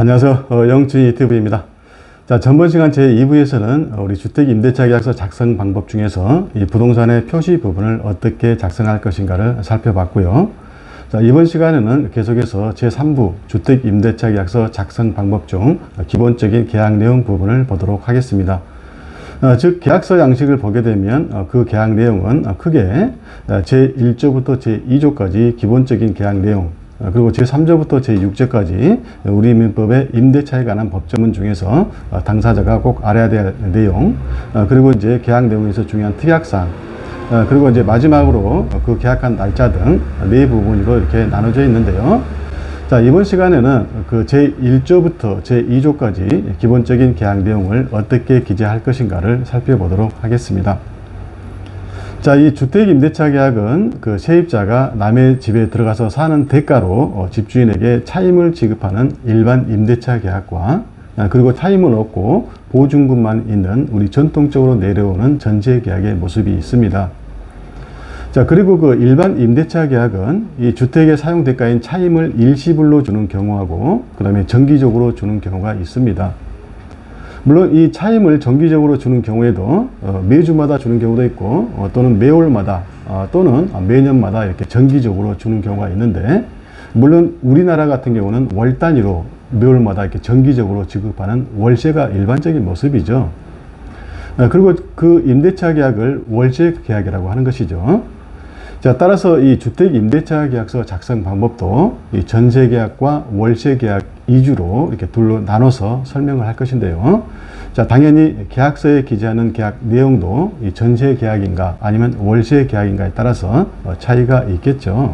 안녕하세요. 영준이 TV입니다. 자, 전번 시간 제2부에서는 우리 주택임대차계약서 작성 방법 중에서 이 부동산의 표시 부분을 어떻게 작성할 것인가를 살펴봤고요. 자, 이번 시간에는 계속해서 제3부 주택임대차계약서 작성 방법 중 기본적인 계약 내용 부분을 보도록 하겠습니다. 즉 계약서 양식을 보게 되면 그 계약 내용은 크게 제1조부터 제2조까지 기본적인 계약 내용, 그리고 제3조부터 제6조까지 우리 민법의 임대차에 관한 법조문 중에서 당사자가 꼭 알아야 될 내용, 그리고 이제 계약 내용에서 중요한 특약사항, 그리고 이제 마지막으로 그 계약한 날짜 등 네 부분으로 이렇게 나눠져 있는데요. 자, 이번 시간에는 그 제1조부터 제2조까지 기본적인 계약 내용을 어떻게 기재할 것인가를 살펴보도록 하겠습니다. 자, 이 주택임대차 계약은 그 세입자가 남의 집에 들어가서 사는 대가로 집주인에게 차임을 지급하는 일반 임대차 계약과 그리고 차임은 없고 보증금만 있는 우리 전통적으로 내려오는 전세 계약의 모습이 있습니다. 자, 그리고 그 일반 임대차 계약은 이 주택의 사용 대가인 차임을 일시불로 주는 경우하고 그 다음에 정기적으로 주는 경우가 있습니다. 물론 이 차임을 정기적으로 주는 경우에도 매주마다 주는 경우도 있고 또는 매월마다 또는 매년마다 이렇게 정기적으로 주는 경우가 있는데, 물론 우리나라 같은 경우는 월 단위로 매월마다 이렇게 정기적으로 지급하는 월세가 일반적인 모습이죠. 그리고 그 임대차 계약을 월세 계약이라고 하는 것이죠. 자, 따라서 이 주택임대차 계약서 작성 방법도 이 전세 계약과 월세 계약 2주로 이렇게 둘로 나눠서 설명을 할 것인데요. 자, 당연히 계약서에 기재하는 계약 내용도 이 전세 계약인가 아니면 월세 계약인가에 따라서 차이가 있겠죠.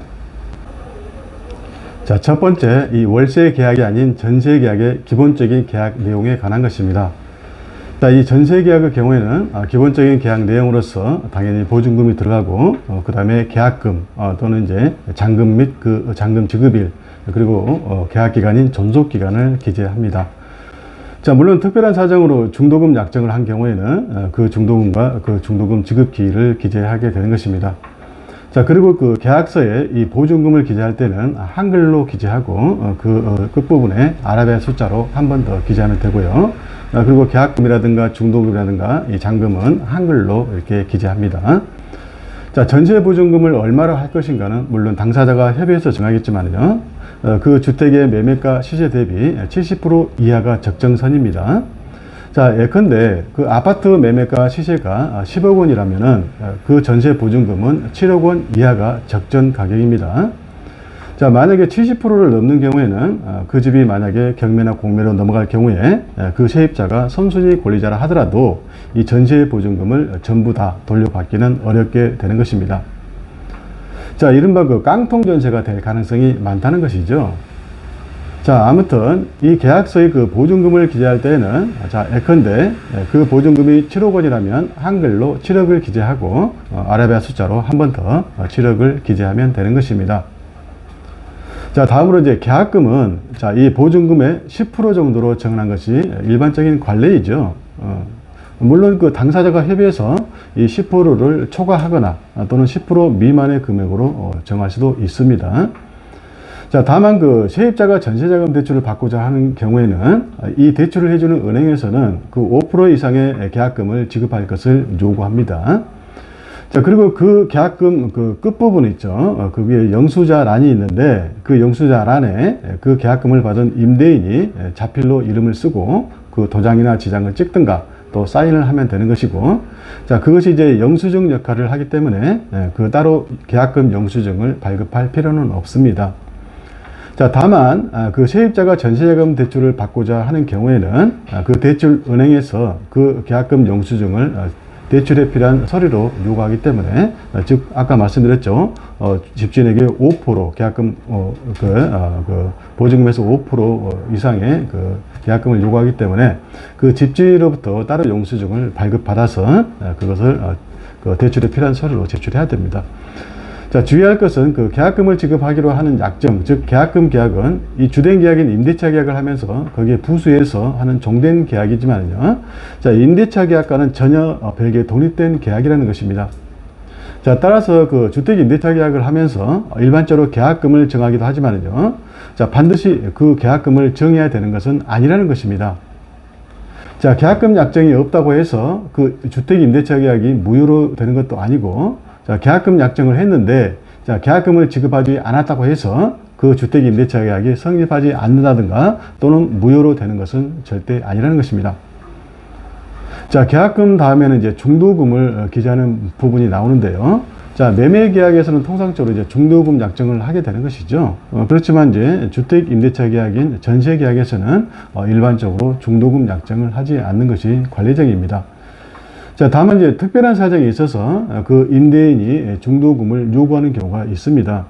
자, 첫 번째, 이 월세 계약이 아닌 전세 계약의 기본적인 계약 내용에 관한 것입니다. 자, 이 전세 계약의 경우에는 기본적인 계약 내용으로서 당연히 보증금이 들어가고 그 다음에 계약금 또는 이제 잔금 및 그 잔금 지급일, 그리고 계약 기간인 존속 기간을 기재합니다. 자, 물론 특별한 사정으로 중도금 약정을 한 경우에는 그 중도금과 그 중도금 지급기일을 기재하게 되는 것입니다. 자, 그리고 그 계약서에 이 보증금을 기재할 때는 한글로 기재하고 그 끝부분에 아라비아 숫자로 한 번 더 기재하면 되고요. 그리고 계약금이라든가 중도금이라든가 이 잔금은 한글로 이렇게 기재합니다. 자, 전세 보증금을 얼마로 할 것인가는 물론 당사자가 협의해서 정하겠지만요. 그 주택의 매매가 시세 대비 70% 이하가 적정선입니다. 자, 예컨대 그 아파트 매매가 시세가 10억 원이라면은 그 전세 보증금은 7억 원 이하가 적정 가격입니다. 자, 만약에 70%를 넘는 경우에는 그 집이 만약에 경매나 공매로 넘어갈 경우에 그 세입자가 선순위 권리자라 하더라도 이 전세 보증금을 전부 다 돌려받기는 어렵게 되는 것입니다. 자, 이른바 그 깡통 전세가 될 가능성이 많다는 것이죠. 자, 아무튼 이 계약서의 그 보증금을 기재할 때는 자, 예컨대 그 보증금이 7억 원이라면 한글로 7억을 기재하고 아라비아 숫자로 한 번 더 7억을 기재하면 되는 것입니다. 자, 다음으로 이제 계약금은 자, 이 보증금의 10% 정도로 정한 것이 일반적인 관례이죠. 물론 그 당사자가 협의해서 이 10%를 초과하거나 또는 10% 미만의 금액으로 정할 수도 있습니다. 자, 다만 그 세입자가 전세자금 대출을 받고자 하는 경우에는 이 대출을 해주는 은행에서는 그 5% 이상의 계약금을 지급할 것을 요구합니다. 자, 그리고 그 계약금 그 끝부분 있죠. 그 위에 영수자란이 있는데 그 영수자란에 그 계약금을 받은 임대인이 자필로 이름을 쓰고 그 도장이나 지장을 찍든가 또 사인을 하면 되는 것이고, 자, 그것이 이제 영수증 역할을 하기 때문에 그 따로 계약금 영수증을 발급할 필요는 없습니다. 자, 다만 그 세입자가 전세자금 대출을 받고자 하는 경우에는 그 대출 은행에서 그 계약금 영수증을 대출에 필요한 서류로 요구하기 때문에, 즉 아까 말씀드렸죠. 집주인에게 5% 계약금 그 보증금에서 5% 이상의 그 계약금을 요구하기 때문에 그 집주인으로부터 따로 영수증을 발급받아서 그것을 그 대출에 필요한 서류로 제출해야 됩니다. 자, 주의할 것은 그 계약금을 지급하기로 하는 약정, 즉 계약금 계약은 이 주된 계약인 임대차 계약을 하면서 거기에 부수해서 하는 종된 계약이지만요. 자, 임대차 계약과는 전혀 별개 독립된 계약이라는 것입니다. 자, 따라서 그 주택 임대차 계약을 하면서 일반적으로 계약금을 정하기도 하지만요. 자, 반드시 그 계약금을 정해야 되는 것은 아니라는 것입니다. 자, 계약금 약정이 없다고 해서 그 주택임대차 계약이 무효로 되는 것도 아니고, 자, 계약금 약정을 했는데, 자, 계약금을 지급하지 않았다고 해서 그 주택임대차 계약이 성립하지 않는다든가 또는 무효로 되는 것은 절대 아니라는 것입니다. 자, 계약금 다음에는 이제 중도금을 기재하는 부분이 나오는데요. 자, 매매 계약에서는 통상적으로 이제 중도금 약정을 하게 되는 것이죠. 그렇지만 이제 주택 임대차 계약인 전세 계약에서는 일반적으로 중도금 약정을 하지 않는 것이 관례적입니다. 자, 다만 이제 특별한 사정이 있어서 그 임대인이 중도금을 요구하는 경우가 있습니다.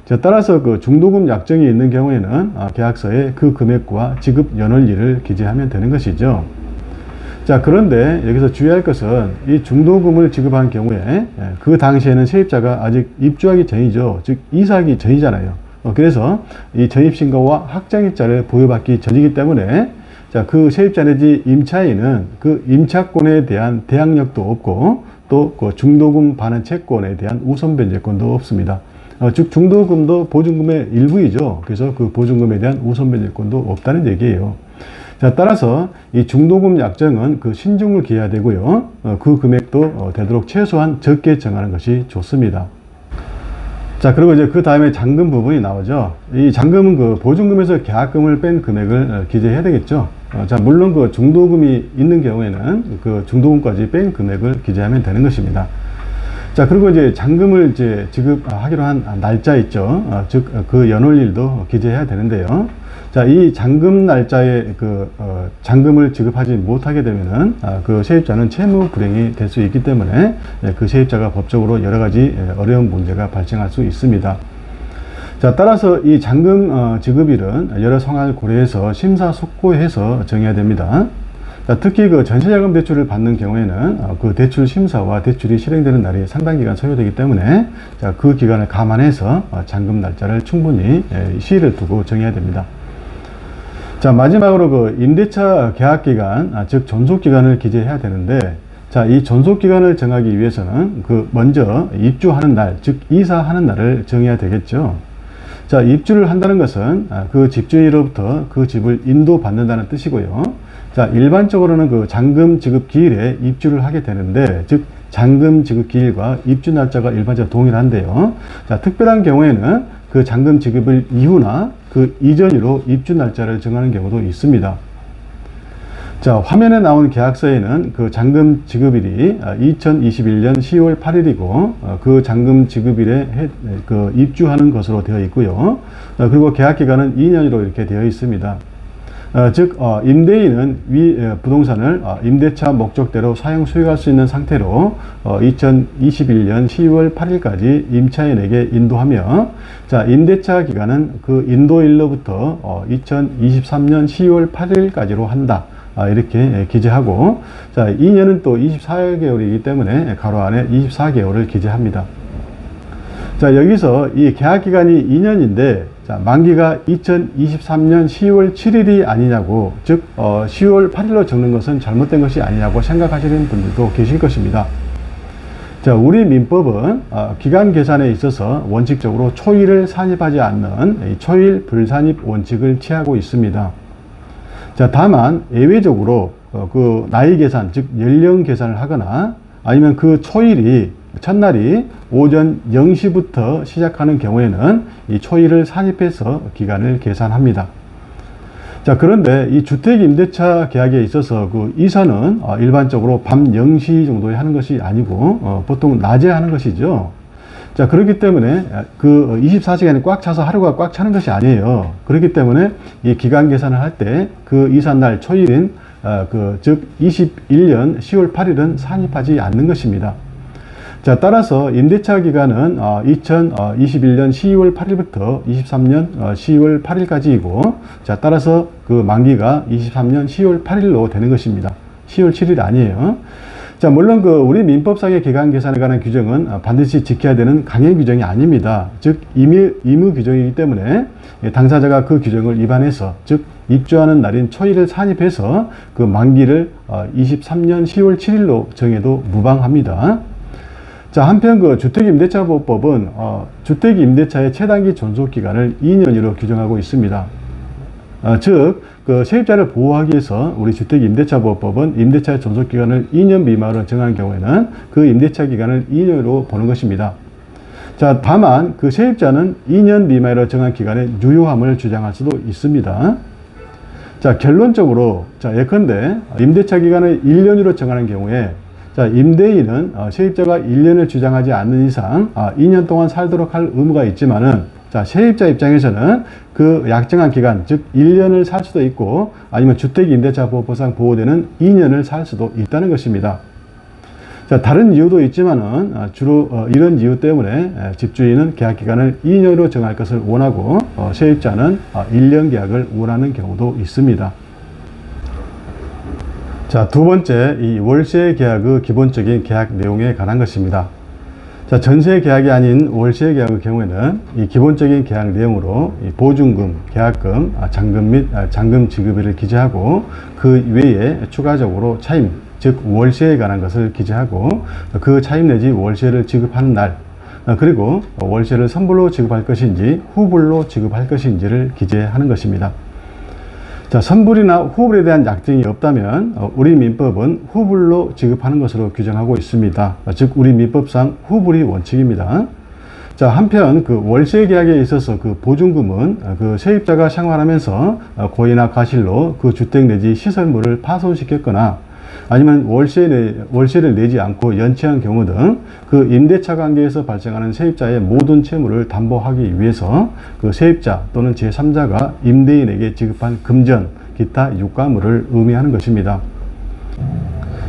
자, 따라서 그 중도금 약정이 있는 경우에는 계약서에 그 금액과 지급 연월일을 기재하면 되는 것이죠. 자, 그런데 여기서 주의할 것은 이 중도금을 지급한 경우에 그 당시에는 세입자가 아직 입주하기 전이죠. 즉 이사하기 전이잖아요. 그래서 이 전입신고와 확정일자를 부여받기 전이기 때문에 자, 그 세입자 내지 임차인은 그 임차권에 대한 대항력도 없고 또 그 중도금 반환 채권에 대한 우선 변제권도 없습니다. 즉 중도금도 보증금의 일부이죠. 그래서 그 보증금에 대한 우선 변제권도 없다는 얘기예요. 자, 따라서 이 중도금 약정은 그 신중을 기해야 되고요. 그 금액도 되도록 최소한 적게 정하는 것이 좋습니다. 자, 그리고 이제 그 다음에 잔금 부분이 나오죠. 이 잔금은 그 보증금에서 계약금을 뺀 금액을 기재해야 되겠죠. 자, 물론 그 중도금이 있는 경우에는 그 중도금까지 뺀 금액을 기재하면 되는 것입니다. 자, 그리고 이제 잔금을 이제 지급하기로 한 날짜 있죠. 즉, 그 연월일도 기재해야 되는데요. 자, 이 잔금 날짜에 잔금을 지급하지 못하게 되면은 그 세입자는 채무 불이행이 될 수 있기 때문에 그 세입자가 법적으로 여러 가지 어려운 문제가 발생할 수 있습니다. 자, 따라서 이 잔금 지급일은 여러 상황을 고려해서 심사숙고해서 정해야 됩니다. 자, 특히 그 전세자금 대출을 받는 경우에는 그 대출 심사와 대출이 실행되는 날이 상당 기간 소요되기 때문에 자, 그 기간을 감안해서 잔금 날짜를 충분히 시일을 두고 정해야 됩니다. 자, 마지막으로 그 임대차 계약 기간, 즉 존속 기간을 기재해야 되는데, 자, 이 존속 기간을 정하기 위해서는 그 먼저 입주하는 날, 즉 이사하는 날을 정해야 되겠죠. 자, 입주를 한다는 것은 그 집주인으로부터 그 집을 인도받는다는 뜻이고요. 자, 일반적으로는 그 잔금 지급 기일에 입주를 하게 되는데, 즉 잔금 지급 기일과 입주 날짜가 일반적으로 동일한데요. 자, 특별한 경우에는 그 잔금 지급일 이후나 그 이전으로 입주 날짜를 정하는 경우도 있습니다. 자, 화면에 나온 계약서에는 그 잔금 지급일이 2021년 10월 8일이고 그 잔금 지급일에 그 입주하는 것으로 되어 있고요. 그리고 계약 기간은 2년으로 이렇게 되어 있습니다. 즉 임대인은 위 부동산을 임대차 목적대로 사용 수익할 수 있는 상태로 2021년 10월 8일까지 임차인에게 인도하며, 자, 임대차 기간은 그 인도일로부터 2023년 10월 8일까지로 한다. 이렇게 기재하고, 자, 2년은 또 24개월이기 때문에 가로 안에 24개월을 기재합니다. 자, 여기서 이 계약 기간이 2년인데 자, 만기가 2023년 10월 7일이 아니냐고, 즉 10월 8일로 적는 것은 잘못된 것이 아니냐고 생각하시는 분들도 계실 것입니다. 자, 우리 민법은 기간 계산에 있어서 원칙적으로 초일을 산입하지 않는 초일 불산입 원칙을 취하고 있습니다. 자, 다만 예외적으로 그 나이 계산, 즉 연령 계산을 하거나 아니면 그 초일이 첫날이 오전 0시부터 시작하는 경우에는 이 초일을 산입해서 기간을 계산합니다. 자, 그런데 이 주택임대차 계약에 있어서 그 이사는 일반적으로 밤 0시 정도에 하는 것이 아니고 보통 낮에 하는 것이죠. 자, 그렇기 때문에 그 24시간이 꽉 차서 하루가 꽉 차는 것이 아니에요. 그렇기 때문에 이 기간 계산을 할 때 그 이삿날 초일인 즉 21년 10월 8일은 산입하지 않는 것입니다. 자, 따라서 임대차 기간은 2021년 12월 8일부터 23년 10월 8일까지이고, 자, 따라서 그 만기가 23년 10월 8일로 되는 것입니다. 10월 7일 아니에요. 자, 물론 그 우리 민법상의 기간 계산에 관한 규정은 반드시 지켜야 되는 강행 규정이 아닙니다. 즉 임의 규정이기 때문에 당사자가 그 규정을 위반해서, 즉 입주하는 날인 초일을 산입해서 그 만기를 23년 10월 7일로 정해도 무방합니다. 자, 한편 그 주택임대차보호법은 주택임대차의 최단기 존속기간을 2년으로 규정하고 있습니다. 즉, 그 세입자를 보호하기 위해서 우리 주택임대차보호법은 임대차의 존속기간을 2년 미만으로 정한 경우에는 그 임대차 기간을 2년으로 보는 것입니다. 자, 다만 그 세입자는 2년 미만으로 정한 기간의 유효함을 주장할 수도 있습니다. 자, 결론적으로 예컨대 임대차 기간을 1년으로 정하는 경우에 임대인은 세입자가 1년을 주장하지 않는 이상 2년 동안 살도록 할 의무가 있지만은 세입자 입장에서는 그 약정한 기간, 즉 1년을 살 수도 있고 아니면 주택임대차보호법상 보호되는 2년을 살 수도 있다는 것입니다. 자, 다른 이유도 있지만은 주로 이런 이유 때문에 집주인은 계약 기간을 2년으로 정할 것을 원하고 세입자는 1년 계약을 원하는 경우도 있습니다. 자, 두 번째, 이 월세 계약의 기본적인 계약 내용에 관한 것입니다. 자, 전세 계약이 아닌 월세 계약의 경우에는 이 기본적인 계약 내용으로 이 보증금, 계약금, 잔금 및 잔금 지급일을 기재하고 그 외에 추가적으로 차임, 즉 월세에 관한 것을 기재하고 그 차임 내지 월세를 지급하는 날, 그리고 월세를 선불로 지급할 것인지 후불로 지급할 것인지를 기재하는 것입니다. 자, 선불이나 후불에 대한 약정이 없다면 우리 민법은 후불로 지급하는 것으로 규정하고 있습니다. 즉 우리 민법상 후불이 원칙입니다. 자, 한편 그 월세 계약에 있어서 그 보증금은 그 세입자가 생활하면서 고의나 과실로 그 주택 내지 시설물을 파손시켰거나 아니면 월세를 내지 않고 연체한 경우 등 그 임대차 관계에서 발생하는 세입자의 모든 채무를 담보하기 위해서 그 세입자 또는 제3자가 임대인에게 지급한 금전, 기타 유가물을 의미하는 것입니다.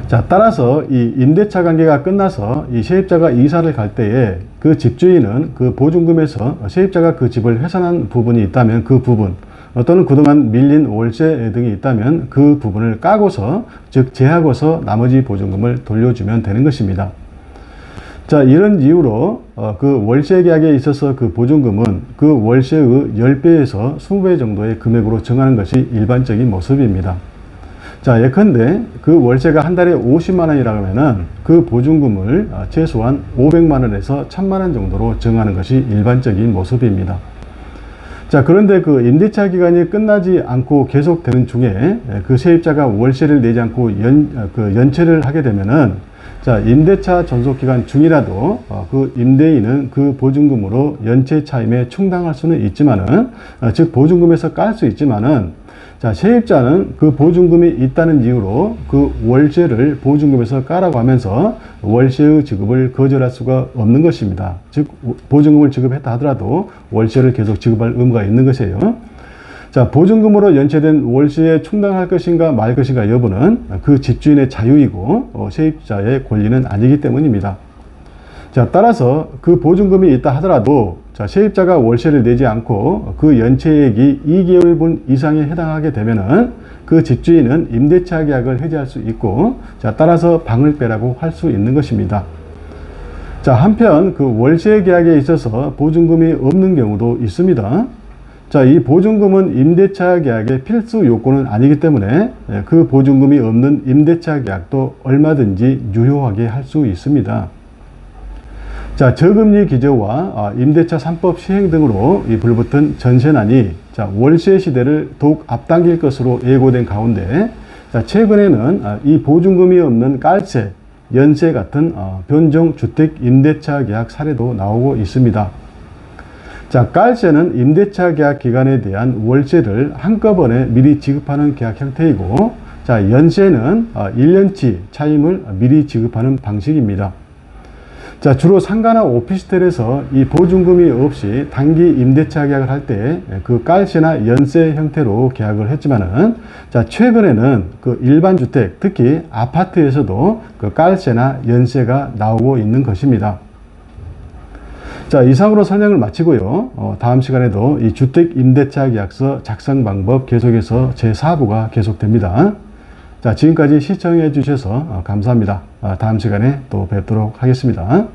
자, 따라서 이 임대차 관계가 끝나서 이 세입자가 이사를 갈 때에 그 집주인은 그 보증금에서 세입자가 그 집을 훼손한 부분이 있다면 그 부분, 또는 그동안 밀린 월세 등이 있다면 그 부분을 까고서, 즉 제하고서 나머지 보증금을 돌려주면 되는 것입니다. 자, 이런 이유로 그 월세 계약에 있어서 그 보증금은 그 월세의 10배에서 20배 정도의 금액으로 정하는 것이 일반적인 모습입니다. 자, 예컨대 그 월세가 한 달에 50만 원이라고 하면은 그 보증금을 최소한 500만 원에서 1000만 원 정도로 정하는 것이 일반적인 모습입니다. 자, 그런데 그 임대차 기간이 끝나지 않고 계속되는 중에 그 세입자가 월세를 내지 않고 연체를 하게 되면은 자, 임대차 존속기간 중이라도 그 임대인은 그 보증금으로 연체 차임에 충당할 수는 있지만은 즉 보증금에서 깔 수 있지만은 자, 세입자는 그 보증금이 있다는 이유로 그 월세를 보증금에서 까라고 하면서 월세의 지급을 거절할 수가 없는 것입니다. 즉 보증금을 지급했다 하더라도 월세를 계속 지급할 의무가 있는 것이에요. 자, 보증금으로 연체된 월세에 충당할 것인가 말 것인가 여부는 그 집주인의 자유이고 세입자의 권리는 아니기 때문입니다. 자, 따라서 그 보증금이 있다 하더라도 자, 세입자가 월세를 내지 않고 그 연체액이 2개월분 이상에 해당하게 되면은 그 집주인은 임대차 계약을 해지할 수 있고 자, 따라서 방을 빼라고 할 수 있는 것입니다. 자, 한편 그 월세 계약에 있어서 보증금이 없는 경우도 있습니다. 자, 이 보증금은 임대차 계약의 필수 요건은 아니기 때문에 그 보증금이 없는 임대차 계약도 얼마든지 유효하게 할 수 있습니다. 자, 저금리 기저와 임대차 3법 시행 등으로 불붙은 전세난이 자, 월세 시대를 더욱 앞당길 것으로 예고된 가운데 자, 최근에는 이 보증금이 없는 깔세, 연세 같은 변종 주택 임대차 계약 사례도 나오고 있습니다. 자, 깔세는 임대차 계약 기간에 대한 월세를 한꺼번에 미리 지급하는 계약 형태이고 자, 연세는 1년치 차임을 미리 지급하는 방식입니다. 자, 주로 상가나 오피스텔에서 이 보증금이 없이 단기 임대차 계약을 할 때 그 깔세나 연세 형태로 계약을 했지만은 자, 최근에는 그 일반 주택, 특히 아파트에서도 그 깔세나 연세가 나오고 있는 것입니다. 자, 이상으로 설명을 마치고요. 다음 시간에도 이 주택 임대차 계약서 작성 방법 계속해서 제4부가 계속됩니다. 자, 지금까지 시청해 주셔서 감사합니다. 다음 시간에 또 뵙도록 하겠습니다.